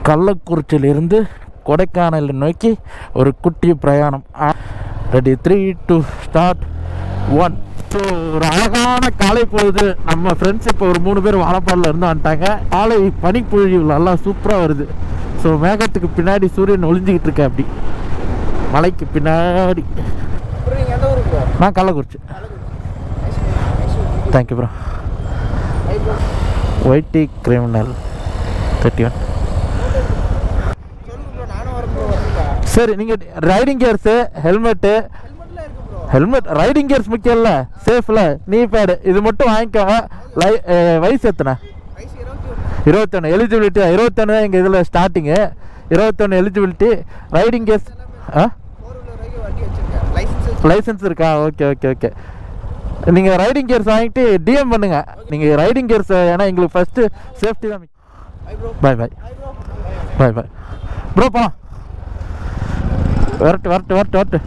கள்ளக்குறிச்சியிலிருந்து கொடைக்கானல் நோக்கி ஒரு குட்டி பிரயாணம். Ready 3 2 start 1. ஸோ ஒரு அழகான காலை பொழுது. நம்ம ஃப்ரெண்ட்ஸ் இப்போ ஒரு 3 பேர் வாழப்பாடில் இருந்து வந்துட்டாங்க. காலை பனிப்பொழிவு நல்லா சூப்பராக வருது. ஸோ மேகத்துக்கு பின்னாடி சூரியன் ஒளிஞ்சிக்கிட்டு இருக்கேன். அப்படி மலைக்கு பின்னாடி. நான் கள்ளக்குறிச்சி. Thank you bro. ஒயிட்டி கிரிமினல் 31. சரி, நீங்கள் riding gears, helmet, riding gears முக்கியம் இல்லை, சேஃபில் நீ பேடு இது மட்டும் வாங்கிக்கோங்க. வயசு எத்தனை? 21. எலிஜிபிலிட்டி 21 தான் எங்கள் இதில் starting. 21 eligibility. Riding gears license இருக்கா? Okay okay okay. நீங்கள் ரைடிங் கியர்ஸ் வாங்கிட்டு டிஎம் பண்ணுங்கள். நீங்கள் ரைடிங் கியர்ஸ், ஏன்னா எங்களுக்கு ஃபஸ்ட்டு சேஃப்டி தான். Bye bye bye bye bro. போகலாம். வரட்டு வரட்டு வரட்டு வரட்டு.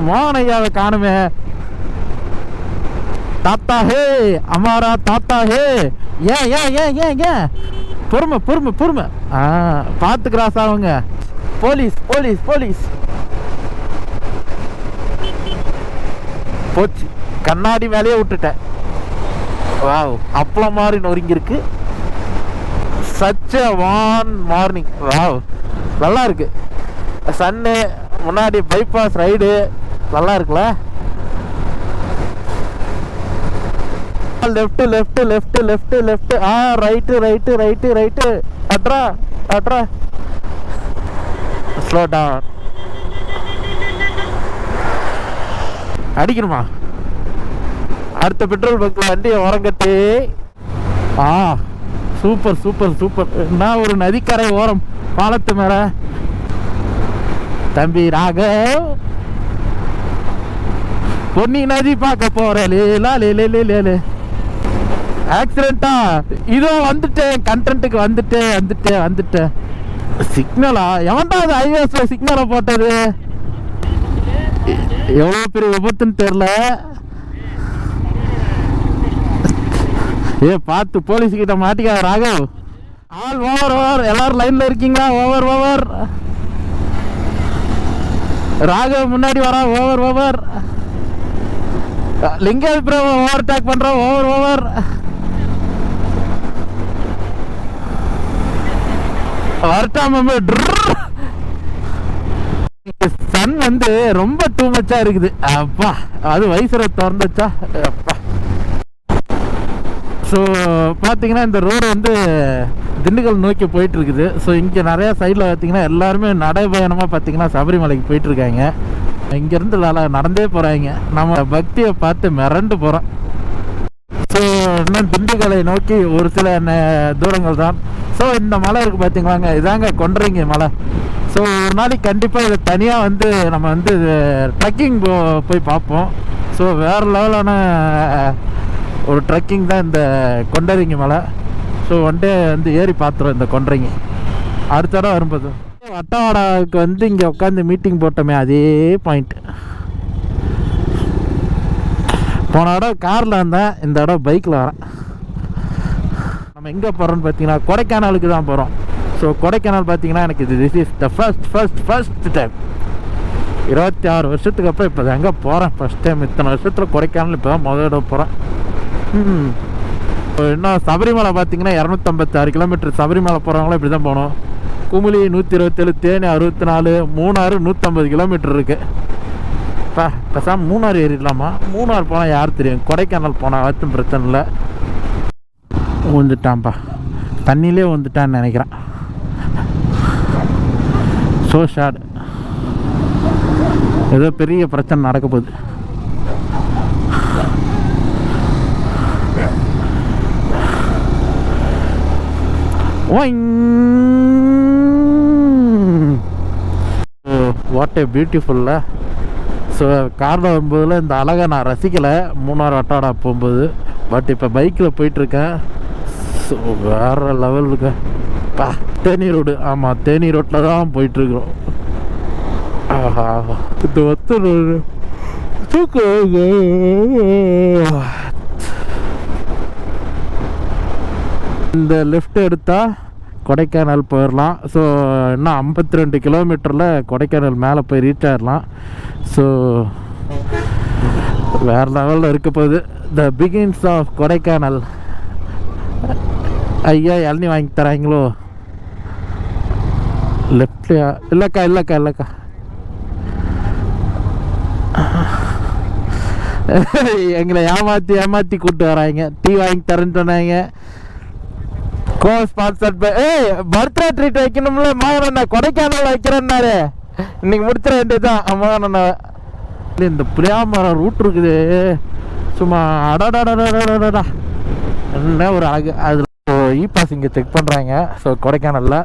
மோகன் ஐயாவை காணுமே. தாத்தா ஹே, அமாரா தாத்தா ஹே. ஏன் ஏன் ஏன் ஏன் ஏன் பொறுமை பொறுமை பொறுமை. பார்த்து கிராஸ் ஆகுங்க. Police police police. போச்சு, கண்ணாடி மேலேயே விட்டுட்டேன். வாவ், அப்பளம் மாதிரி நொறுங்கிருக்கு. Such a warm morning. Wow, நல்லா இருக்கு. சன்னு முன்னாடி பைபாஸ் ரைடு நல்லா இருக்குல்ல. Left left left left left. Right right right right. அட்ரா அட்ரா. Slow down. அடிக்கணுமா? அடுத்த பெட்ரோல் பங்க்ல வண்டியை உரங்கட்டி. Super super super. நான் ஒரு நதிக்கரை ஓரம் பாலத்து மேல. தம்பி ராகவ், பொன்னி நதி பார்க்க போறேன். ஆக்சிடென்ட்டா? இதோ வந்துட்டேன், கண்டென்ட்டுக்கு வந்துட்டேன் வந்துட்டேன் வந்துட்டேன். சிக்னலா? எவன்டா அது ஹைவேஸ்ல சிக்னலை போட்டது? எவ்வளோ பெரிய விபத்துன்னு தெரியல. பார்த்து போலீஸ் கிட்ட மாட்டிக்காத ராகவ். All over over. எல்லாரும் லைன்ல இருக்கீங்களா? Over over. ராகவ் முன்னாடி வரா. Over over. லிங்காபிரம் ஓவர் டேக் பண்றோம். Over over. வரட்டாம. சன் வந்து ரொம்ப டூ மச்சா இருக்குது. அப்பா, அது வயசுல திறந்துச்சா. அப்பா. ஸோ பார்த்தீங்கன்னா இந்த ரோடு வந்து திண்டுக்கல் நோக்கி போயிட்டு இருக்குது. ஸோ இங்கே நிறையா சைடில் பார்த்தீங்கன்னா எல்லாருமே நடைபயணமாக பார்த்தீங்கன்னா சபரிமலைக்கு போயிட்டுருக்காங்க. இங்கேருந்து நடந்தே போகிறாங்க. நம்ம பக்தியை பார்த்து மிரண்டு போகிறோம். ஸோ இன்னும் திண்டுக்கலை நோக்கி ஒரு சில தூரங்கள் தான். ஸோ இந்த மலை இருக்குது பார்த்தீங்களாங்க, இதாங்க கொண்டறிங்க மலை. ஸோ ஒரு நாளைக்கு கண்டிப்பாக இதை தனியாக வந்து நம்ம வந்து ட்ரெக்கிங் போய் பார்ப்போம். ஸோ வேறு லெவலான ஒரு ட்ரெக்கிங் தான் இந்த கொண்டறிங்க மலை. ஸோ ஒன் டே வந்து ஏறி பார்த்துருவோம் இந்த கொண்டறிங்க. அடுத்த இடம் வரும்போது வட்டவாடாவுக்கு வந்து இங்கே உட்காந்து மீட்டிங் போட்டோமே, அதே பாயிண்ட். போன இடம் காரில் வந்தேன், இந்த இடம் பைக்கில் வரேன். நம்ம எங்கே போகிறோன்னு பார்த்தீங்கன்னா கொடைக்கானலுக்கு தான் போகிறோம். ஸோ கொடைக்கானல் பார்த்தீங்கன்னா எனக்கு this is the first time. 26 வருஷத்துக்கு அப்புறம் இப்போ எங்கே போகிறேன் ஃபஸ்ட் டைம். இத்தனை வருஷத்தில் கொடைக்கானல் இப்போ தான் முதல் இடம் போகிறேன். இன்னும் சபரிமலை பார்த்தீங்கன்னா 256 கிலோமீட்டர். சபரிமலை போகிறவங்களும் இப்படி தான் போகணும். குமுளி 127, தேனி 64, மூணாறு 150 கிலோமீட்டர் இருக்குது. இப்போ பேசாமல் மூணாறு ஏறிடலாமா? மூணாறு போனால் யார் தெரியும், கொடைக்கானல் போனால் வச்சும் பிரச்சனை இல்லை. வந்துட்டான்ப்பா, தண்ணியிலே வந்துட்டான்னு நினைக்கிறேன். ஸோ ஷார்ட், ஏதோ பெரிய பிரச்சனை நடக்க போகுது. What A பியூட்டிஃபுல்ல. ஸோ காரில் வரும்போதில் இந்த அழகை நான் ரசிக்கலை மூணாறு வட்டாடா போகும்போது. பட் இப்போ பைக்கில் போயிட்டுருக்கேன். ஸோ வேறு லெவல் இருக்கு. தேனி ரோடு, ஆமாம் தேனி ரோட்டில் தான் போயிட்டுருக்குறோம். ஆஹா, இது இந்த லெஃப்ட் எடுத்தால் கொடைக்கானல் போயிடலாம். ஸோ இன்னும் 52 கிலோமீட்டரில் கொடைக்கானல் மேலே போய் ரீச் ஆகிடலாம். ஸோ வேறு லெவலில் இருக்க போகுது. த பிகின்ஸ் ஆஃப் கொடைக்கானல். ஐயா இளநீ வாங்கி தராங்களோ? லெஃப்ட்லையா? இல்லைக்கா எங்களை ஏமாற்றி கூப்பிட்டு வராங்க. டீ வாங்கி தரேன்னு சொன்னாங்க. ஸ்பான்சர்ட் பை பர்த்டே ட்ரீட் வைக்கணும்ல மகன். கொடைக்கானல் வைக்கிறேன்னாரு. இன்னைக்கு முடிச்சிட வேண்டியதுதான் மகன். இந்த புளியாமரம் ரூட் இருக்குது சும்மா. அடாடாடாடாடா என்ன ஒரு அழகு. அதில் இ பாஸ் இங்கே செக் பண்ணுறாங்க. ஸோ கொடைக்கானலில்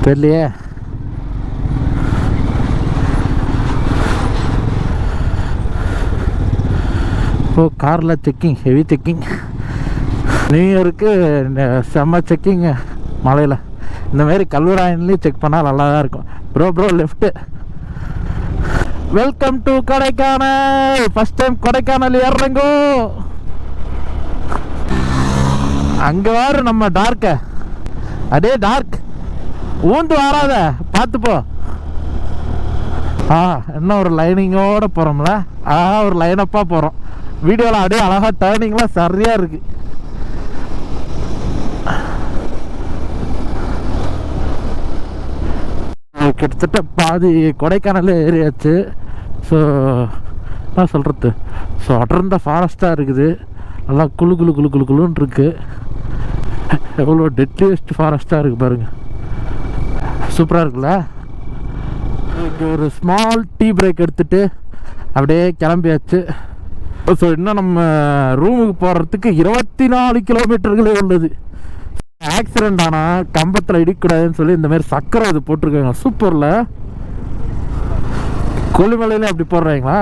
தெரியலையே. ஓ காரில் செக்கிங், ஹெவி செக்கிங். நியூ இயருக்கு செம்ம செக்கிங்க மலையில். இந்தமாரி கல்வராயன்லேயும் செக் பண்ணால் நல்லா தான் இருக்கும். Bro left. Welcome to Kodaikanal. First time Kodaikanal ஏறுறங்கோ. அங்கே வாரு நம்ம டார்க்க. அடே டார்க் ஊந்து வராத பார்த்துப்போ. இன்னும் ஒரு லைனிங்கோடு போகிறோம்ல. ஒரு லைனப்பாக போகிறோம். வீடியோவில் அப்படியே அழகாக டேர்னிங்லாம் சரியாக இருக்குது. கிட்டத்தட்ட பாதி கொடைக்கானல் ஏரியாச்சு. ஸோ என்ன சொல்கிறது, ஸோ அடர்ந்த ஃபாரஸ்ட்டாக இருக்குது. நல்லா குளுன்னு இருக்குது. எவ்வளோ டெட்லியஸ்ட் ஃபாரஸ்ட்டாக இருக்குது பாருங்கள். சூப்பராக இருக்குல்ல. இங்கே ஒரு ஸ்மால் டீ பிரேக் எடுத்துகிட்டு அப்படியே கிளம்பியாச்சு. ஸோ இன்னும் நம்ம ரூமுக்கு போகிறதுக்கு 24 கிலோமீட்டர்களே உள்ளது. ஆக்சிடெண்ட் ஆனால் கம்பத்தில் இடிக்கூடாதுன்னு சொல்லி இந்தமாரி சக்கரை இது போட்டிருக்காங்க. சூப்பரில். கொல்லிமலையில் அப்படி போடுறாங்களா?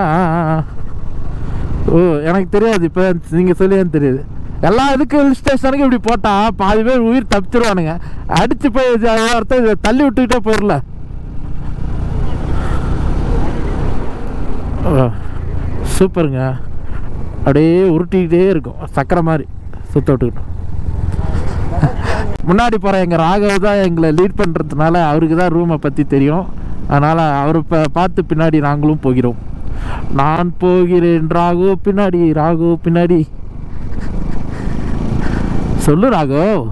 ஓ எனக்கு தெரியாது. இப்போ நீங்கள் சொல்லியான்னு தெரியுது. எல்லா இதுக்கும் ஹில் ஸ்டேஷனுக்கும் இப்படி போட்டால் பாதி பேர் உயிர் தப்பிச்சிருவானுங்க. அடித்து போய் அர்த்தம் இதை தள்ளி விட்டுக்கிட்டே போயிடல. சூப்பருங்க. அப்படியே உருட்டிக்கிட்டே இருக்கும் சக்கரை மாதிரி சுத்த விட்டுக்கிட்டோம். முன்னாடி போகிற எங்கள் ராகவ் தான் எங்களை லீட் பண்ணுறதுனால அவருக்கு தான் ரூமை பற்றி தெரியும். அதனால் அவரை பார்த்து பின்னாடி நாங்களும் போகிறோம். நான் போகிறேன் ராகவ் பின்னாடி. சொல்லு ராகவ்.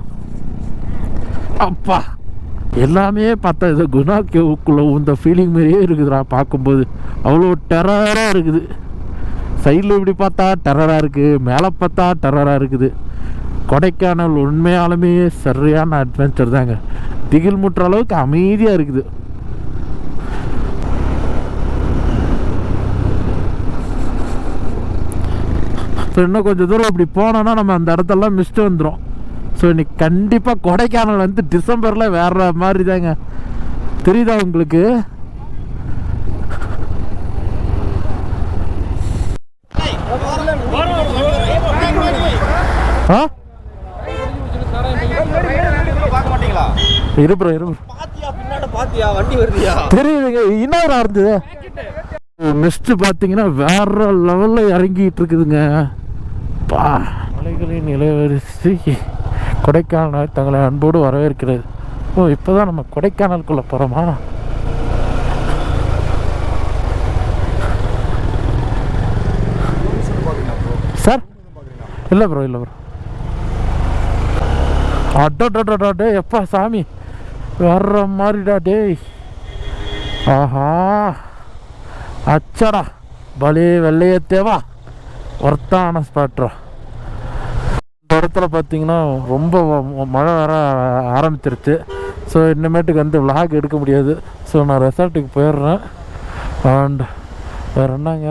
அப்பா எல்லாமே பார்த்தா ஏதோ குணாக்குள்ள இந்த ஃபீலிங் மாதிரியே இருக்குதுடா பார்க்கும்போது. அவ்வளோ டெரராக இருக்குது. சைடில் இப்படி பார்த்தா டெரராக இருக்குது, மேலே பார்த்தா டெரராக இருக்குது. கொடைக்கானல் உண்மையாலுமே சரியான அட்வென்ச்சர் தாங்க. திகில் முட்டுற அளவுக்கு அமைதியாக இருக்குது. ஸோ இன்னும் கொஞ்சம் தூரம் அப்படி போனோன்னா நம்ம அந்த இடத்தெல்லாம் மிஸ்ட்டு வந்துடும். ஸோ இன்னைக்கு கண்டிப்பாக கொடைக்கானல் வந்து டிசம்பரில் வேற மாதிரி தாங்க. தெரியுதா உங்களுக்கு? தெரியுதுங்க. இன்னொரு இருந்தது மிஸ்ட் பார்த்தீங்கன்னா வேற லெவலில் இறங்கிட்டு இருக்குதுங்க. மலைகளின் இளவரசி கொடைக்கானல் தங்களை அன்போடு வரவேற்கிறது. ஓ இப்போதான் நம்ம கொடைக்கானலுக்குள்ள போகிறோமா? சார் இல்லை ப்ரோ. அடோடோடா டே எப்பா சாமி வர்ற மாதிரிடா டேய். ஆஹா அச்சடா பலே வெள்ளையத்தேவா ஒர்த்தான ஸ்பாட்ரா. இந்த இடத்துல பார்த்தீங்கன்னா ரொம்ப மழை வர ஆரம்பிச்சிருச்சு. ஸோ இனிமேட்டுக்கு வந்து விளாக் எடுக்க முடியாது. ஸோ நான் ரெசார்ட்டுக்கு போயிடுறேன். அண்ட் வேறு என்னங்க